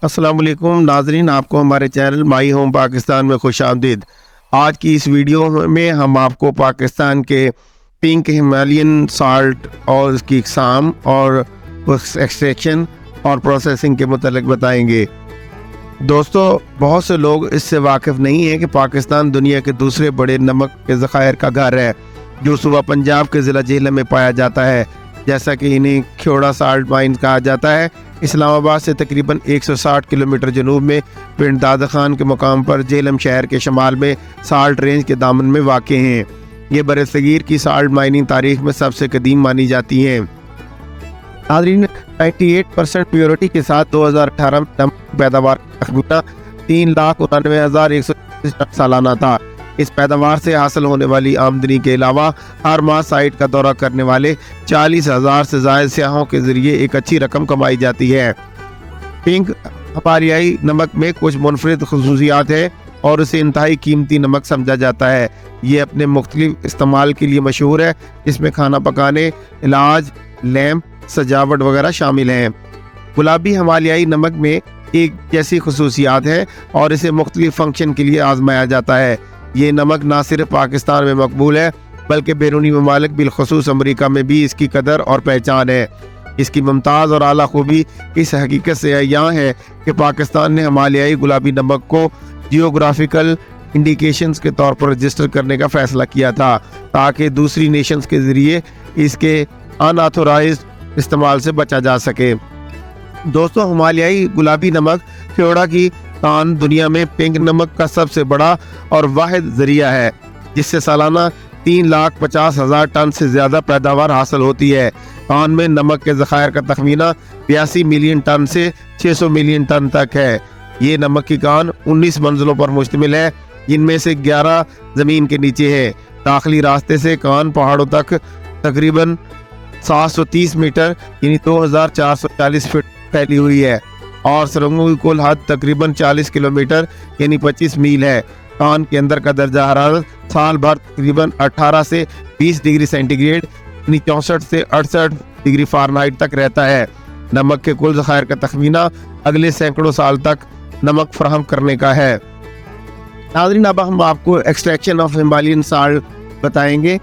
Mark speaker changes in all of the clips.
Speaker 1: السلام علیکم ناظرین، آپ کو ہمارے چینل مائی ہوم پاکستان میں خوش آمدید۔ آج کی اس ویڈیو میں ہم آپ کو پاکستان کے پنک ہمالین سالٹ اور اس کی اقسام اور ایکسٹریکشن اور پروسیسنگ کے متعلق بتائیں گے۔ دوستو، بہت سے لوگ اس سے واقف نہیں ہیں کہ پاکستان دنیا کے دوسرے بڑے نمک کے ذخائر کا گھر ہے، جو صوبہ پنجاب کے ضلع جہلم میں پایا جاتا ہے، جیسا کہ انہیں کھیوڑا سالٹ مائن کہا جاتا ہے۔ اسلام آباد سے تقریباً 160 کلومیٹر جنوب میں پنڈ دادا خان کے مقام پر جہلم شہر کے شمال میں سالٹ رینج کے دامن میں واقع ہیں۔ یہ برصغیر کی سالٹ مائننگ تاریخ میں سب سے قدیم مانی جاتی ہیں۔ ناظرین، 98% پیورٹی کے ساتھ 2018 میں پیداوار تخمینہ 3,99,130 سالانہ تھا۔ اس پیداوار سے حاصل ہونے والی آمدنی کے علاوہ ہر ماہ سائٹ کا دورہ کرنے والے 40,000 سے زائد سیاحوں کے ذریعے ایک اچھی رقم کمائی جاتی ہے۔ پنک ہمالیائی نمک میں کچھ منفرد خصوصیات ہیں اور اسے انتہائی قیمتی نمک سمجھا جاتا ہے۔ یہ اپنے مختلف استعمال کے لیے مشہور ہے، جس میں کھانا پکانے، علاج، لیمپ، سجاوٹ وغیرہ شامل ہیں۔ گلابی ہمالیائی نمک میں ایک جیسی خصوصیات ہیں اور اسے مختلف فنکشن کے لیے آزمایا جاتا ہے۔ یہ نمک نہ صرف پاکستان میں مقبول ہے بلکہ بیرونی ممالک بالخصوص امریکہ میں بھی اس کی قدر اور پہچان ہے۔ اس کی ممتاز اور اعلیٰ خوبی اس حقیقت سے عیاں ہے کہ پاکستان نے ہمالیائی گلابی نمک کو جیوگرافیکل انڈیکیشنز کے طور پر رجسٹر کرنے کا فیصلہ کیا تھا، تاکہ دوسری نیشنز کے ذریعے اس کے ان آتھورائزڈ استعمال سے بچا جا سکے۔ دوستو، ہمالیائی گلابی نمک کھیوڑا کی کان دنیا میں پنک نمک کا سب سے بڑا اور واحد ذریعہ ہے، جس سے سالانہ 3,50,000 ٹن سے زیادہ پیداوار حاصل ہوتی ہے۔ کان میں نمک کے ذخائر کا تخمینہ 82 ملین ٹن سے 600 ملین ٹن تک ہے۔ یہ نمک کی کان 19 منزلوں پر مشتمل ہے، جن میں سے 11 زمین کے نیچے ہے۔ داخلی راستے سے کان پہاڑوں تک تقریباً 730 میٹر یعنی 2,440 فٹ پھیلی ہوئی ہے اور سرنگوں کی کل حد تقریباً 40 کلومیٹر یعنی 25 میل ہے۔ کان کے اندر کا درجہ حرارت سال بھر تقریباً 18 سے 20 ڈگری سینٹی گریڈ یعنی 64 سے 68 ڈگری فارنہائٹ تک رہتا ہے۔ نمک کے کل ذخائر کا تخمینہ اگلے سینکڑوں سال تک نمک فراہم کرنے کا ہے۔ ناظرین، اب ہم آپ کو ایکسٹریکشن آف ہمالین سالٹ بتائیں گے۔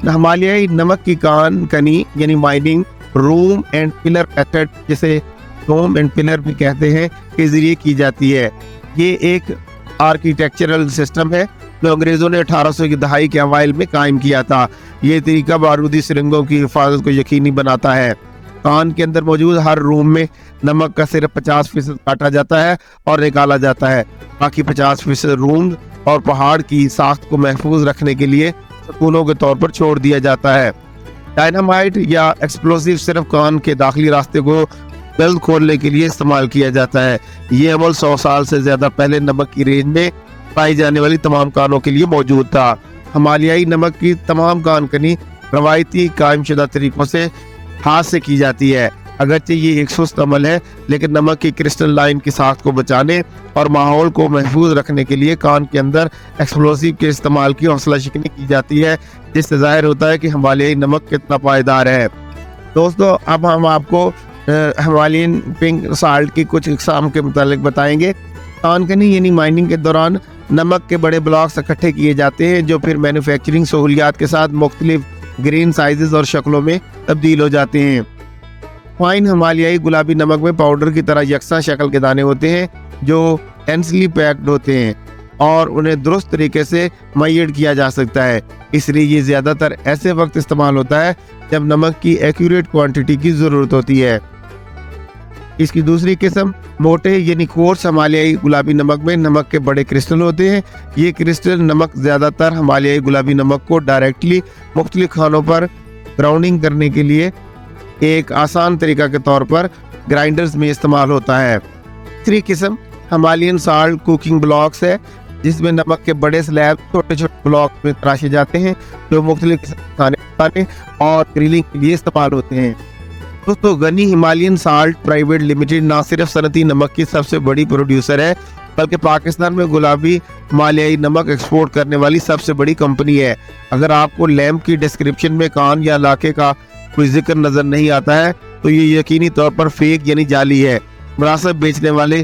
Speaker 1: ہمالیائی نمک کی کان کنی یعنی mining room and pillar method, جسے روم اینڈ پلر بھی کہتے ہیں، کے ذریعے کی جاتی ہے۔ یہ ایک آرکیٹیکچرل سسٹم ہے جو انگریزوں نے 1800 کی دہائی کے اوائل میں قائم کیا تھا۔ یہ طریقہ بارودی سرنگوں کی حفاظت کو یقینی بناتا ہے۔ کان کے اندر موجود ہر روم میں نمک کا صرف 50% کاٹا جاتا ہے اور نکالا جاتا ہے۔ باقی 50% روم اور پہاڑ کی ساخت کو محفوظ رکھنے کے لیے ستونوں کے طور پر چھوڑ دیا جاتا ہے۔ ڈائنامائٹ یا ایکسپلوسیو صرف کان کے داخلی راستے کو جلد کھولنے کے لیے استعمال کیا جاتا ہے۔ یہ عمل 100 سال سے زیادہ پہلے نمک کی رینج میں پائی جانے والی تمام کانوں کے لیے موجود تھا۔ ہمالیائی نمک کی تمام کان کنی روایتی قائم شدہ طریقوں سے ہاتھ سے کی جاتی ہے۔ اگرچہ یہ ایک سست عمل ہے، لیکن نمک کی کرسٹل لائن کی ساخت کو بچانے اور ماحول کو محفوظ رکھنے کے لیے کان کے اندر ایکسپلوسیو کے استعمال کی حوصلہ شکنی کی جاتی ہے، جس سے ظاہر ہوتا ہے کہ ہمالیائی نمک کتنا پائیدار ہے۔ دوستو، اب ہم آپ کو ہمالین پنک سالٹ کی کچھ اقسام کے متعلق بتائیں گے۔ کان کنی یعنی مائننگ کے دوران نمک کے بڑے بلاکس اکٹھے کیے جاتے ہیں، جو پھر مینوفیکچرنگ سہولیات کے ساتھ مختلف گرین سائزز اور شکلوں میں تبدیل ہو جاتے ہیں۔ فائن ہمالیائی گلابی نمک میں پاؤڈر کی طرح یکساں شکل کے دانے ہوتے ہیں، جو ڈینسلی پیکڈ ہوتے ہیں اور انہیں درست طریقے سے میئڈ کیا جا سکتا ہے۔ اس لیے یہ زیادہ تر ایسے وقت استعمال ہوتا ہے جب نمک کی ایکوریٹ کوانٹٹی کی ضرورت ہوتی ہے۔ اس کی دوسری قسم موٹے یعنی کورس ہمالیائی گلابی نمک میں نمک کے بڑے کرسٹل ہوتے ہیں۔ یہ کرسٹل نمک زیادہ تر ہمالیائی گلابی نمک کو ڈائریکٹلی مختلف کھانوں پر گراؤنڈنگ کرنے کے لیے ایک آسان طریقہ کے طور پر گرائنڈرز میں استعمال ہوتا ہے۔ تیسری قسم ہمالین سالٹ کوکنگ بلاکس ہے، جس میں نمک کے بڑے سلیب چھوٹے چھوٹے بلاک میں تراشے جاتے ہیں، جو مختلف کھانے پکانے اور گریلنگ کے لیے استعمال ہوتے ہیں۔ دوستو، غنی ہمالین سالٹ پرائیویٹ لمیٹڈ نہ صرف صنعتی نمک کی سب سے بڑی پروڈیوسر ہے، بلکہ پاکستان میں گلابی ہمالیائی نمک ایکسپورٹ کرنے والی سب سے بڑی کمپنی ہے۔ اگر آپ کو لیمپ کی ڈسکرپشن میں کان یا علاقے کا کوئی ذکر نظر نہیں آتا ہے تو یہ یقینی طور پر فیک یعنی جعلی ہے۔ مناسب بیچنے والے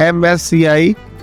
Speaker 1: MSCI